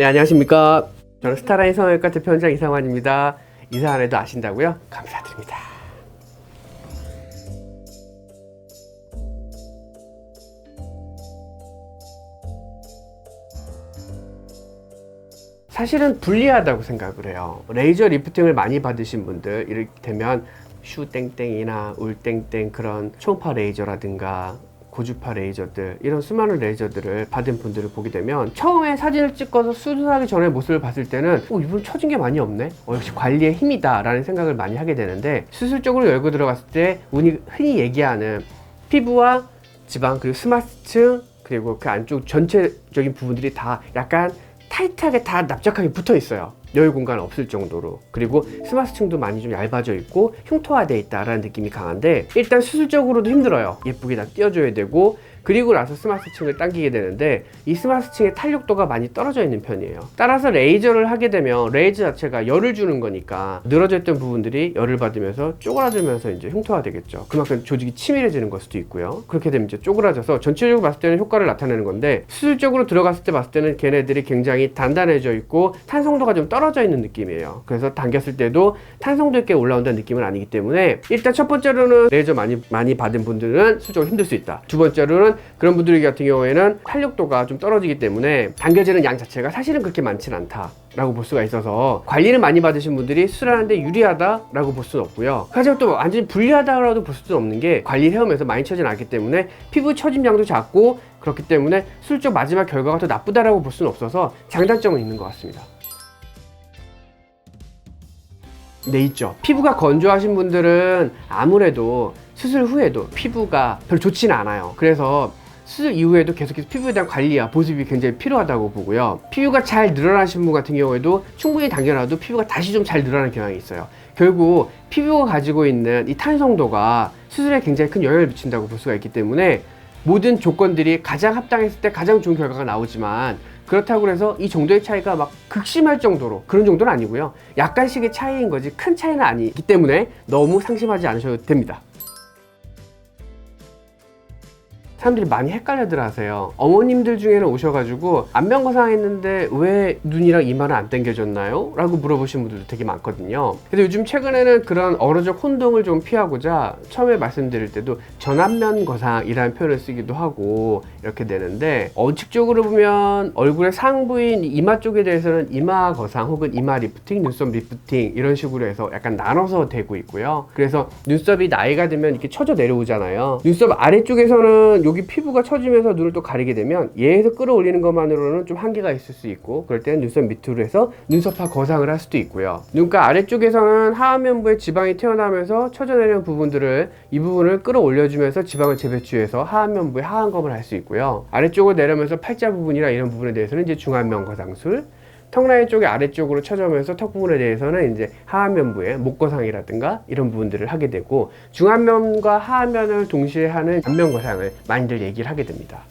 네, 안녕하십니까. 저는 스타라인 성형외과 대표원장 이상환입니다. 이사 안 해도 아신다고요? 감사드립니다. 사실은 불리하다고 생각을 해요. 레이저 리프팅을 많이 받으신 분들, 이를테면 슈땡땡이나 울땡땡 그런 초음파 레이저라든가 고주파 레이저들, 이런 수많은 레이저들을 받은 분들을 보게 되면 처음에 사진을 찍어서 수술하기 전에 모습을 봤을 때는 이분 처진 게 많이 없네? 역시 관리의 힘이다 라는 생각을 많이 하게 되는데, 수술적으로 열고 들어갔을 때 흔히 얘기하는 피부와 지방, 그리고 스마스층, 그리고 그 안쪽 전체적인 부분들이 다 약간 타이트하게 다 납작하게 붙어 있어요. 여유 공간 없을 정도로. 그리고 스마스층도 많이 좀 얇아져 있고 흉터화되어 있다라는 느낌이 강한데, 일단 수술적으로도 힘들어요. 예쁘게 다 띄워줘야 되고, 그리고 나서 스마스층을 당기게 되는데 이 스마스층의 탄력도가 많이 떨어져 있는 편이에요. 따라서 레이저를 하게 되면 레이저 자체가 열을 주는 거니까 늘어져 있던 부분들이 열을 받으면서 쪼그라들면서 이제 흉터가 되겠죠. 그만큼 조직이 치밀해지는 걸 수도 있고요. 그렇게 되면 이제 쪼그라져서 전체적으로 봤을 때는 효과를 나타내는 건데, 수술적으로 들어갔을 때 봤을 때는 걔네들이 굉장히 단단해져 있고 탄성도가 좀 떨어져 있는 느낌이에요. 그래서 당겼을 때도 탄성도 있게 올라온다는 느낌은 아니기 때문에, 일단 첫 번째로는 레이저 많이 받은 분들은 수술적으로 힘들 수 있다. 두 번째로는 그런 분들 같은 경우에는 탄력도가 좀 떨어지기 때문에 당겨지는 양 자체가 사실은 그렇게 많진 않다 라고 볼 수가 있어서, 관리를 많이 받으신 분들이 수술하는데 유리하다 라고 볼 수는 없고요. 하지만 또 완전히 불리하다 라고 볼 수는 없는 게, 관리를 해오면서 많이 처지진 않기 때문에 피부 처짐량도 작고, 그렇기 때문에 수술적 마지막 결과가 더 나쁘다 라고 볼 수는 없어서 장단점은 있는 것 같습니다. 네, 있죠. 피부가 건조하신 분들은 아무래도 수술 후에도 피부가 별로 좋지는 않아요. 그래서 수술 이후에도 계속해서 피부에 대한 관리와 보습이 굉장히 필요하다고 보고요. 피부가 잘 늘어나신 분 같은 경우에도 충분히 당겨놔도 피부가 다시 좀 잘 늘어나는 경향이 있어요. 결국 피부가 가지고 있는 이 탄성도가 수술에 굉장히 큰 영향을 미친다고 볼 수가 있기 때문에, 모든 조건들이 가장 합당했을 때 가장 좋은 결과가 나오지만, 그렇다고 해서 이 정도의 차이가 막 극심할 정도로, 그런 정도는 아니고요. 약간씩의 차이인 거지 큰 차이는 아니기 때문에 너무 상심하지 않으셔도 됩니다. 사람들이 많이 헷갈려들 하세요. 어머님들 중에는 오셔가지고 안면 거상했는데 왜 눈이랑 이마는 안 당겨졌나요? 라고 물어보시는 분들도 되게 많거든요. 그래서 요즘 최근에는 그런 어려적 혼동을 좀 피하고자 처음에 말씀드릴 때도 전안면 거상이라는 표현을 쓰기도 하고 이렇게 되는데, 원칙적으로 보면 얼굴의 상부인 이마 쪽에 대해서는 이마 거상 혹은 이마 리프팅, 눈썹 리프팅 이런 식으로 해서 약간 나눠서 되고 있고요. 그래서 눈썹이 나이가 들면 이렇게 처져 내려오잖아요. 눈썹 아래쪽에서는 여기 피부가 처지면서 눈을 또 가리게 되면 얘에서 끌어올리는 것만으로는 좀 한계가 있을 수 있고, 그럴 때는 눈썹 밑으로 해서 눈썹화 거상을 할 수도 있고요. 눈가 아래쪽에서는 하안면부에 지방이 튀어나오면서 처져내려는 부분들을, 이 부분을 끌어올려주면서 지방을 재배치해서 하안면부에 하안검을 할 수 있고요. 아래쪽으로 내려오면서 팔자 부분이나 이런 부분에 대해서는 이제 중안면 거상술, 턱라인 쪽에 아래쪽으로 쳐져오면서 턱 부분에 대해서는 이제 하안면부의 목거상이라든가 이런 부분들을 하게 되고, 중안면과 하안면을 동시에 하는 안면거상을 많이들 얘기를 하게 됩니다.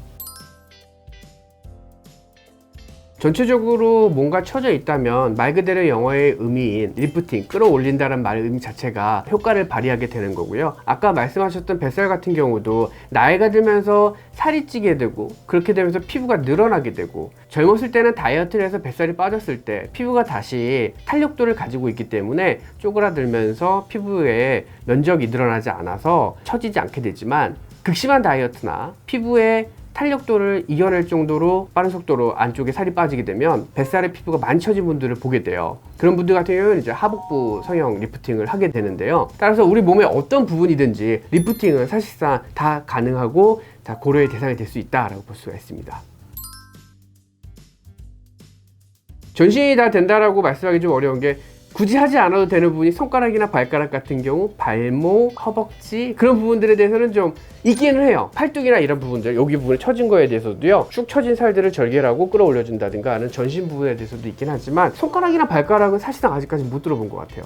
전체적으로 뭔가 처져 있다면 말 그대로 영어의 의미인 리프팅, 끌어올린다는 말의 의미 자체가 효과를 발휘하게 되는 거고요. 아까 말씀하셨던 뱃살 같은 경우도 나이가 들면서 살이 찌게 되고, 그렇게 되면서 피부가 늘어나게 되고, 젊었을 때는 다이어트를 해서 뱃살이 빠졌을 때 피부가 다시 탄력도를 가지고 있기 때문에 쪼그라들면서 피부에 면적이 늘어나지 않아서 처지지 않게 되지만, 극심한 다이어트나 피부에 탄력도를 이겨낼 정도로 빠른 속도로 안쪽에 살이 빠지게 되면 뱃살에 피부가 많이 처진 분들을 보게 돼요. 그런 분들 같은 경우는 이제 하복부 성형 리프팅을 하게 되는데요. 따라서 우리 몸의 어떤 부분이든지 리프팅은 사실상 다 가능하고 다 고려의 대상이 될 수 있다라고 볼 수가 있습니다. 전신이 다 된다라고 말씀하기 좀 어려운 게, 굳이 하지 않아도 되는 부분이 손가락이나 발가락 같은 경우, 발목, 허벅지 그런 부분들에 대해서는 좀 있기는 해요. 팔뚝이나 이런 부분들, 여기 부분에 처진 거에 대해서도요, 쭉 처진 살들을 절개하고 끌어올려준다든가 하는 전신 부분에 대해서도 있긴 하지만, 손가락이나 발가락은 사실상 아직까지 못 들어본 것 같아요.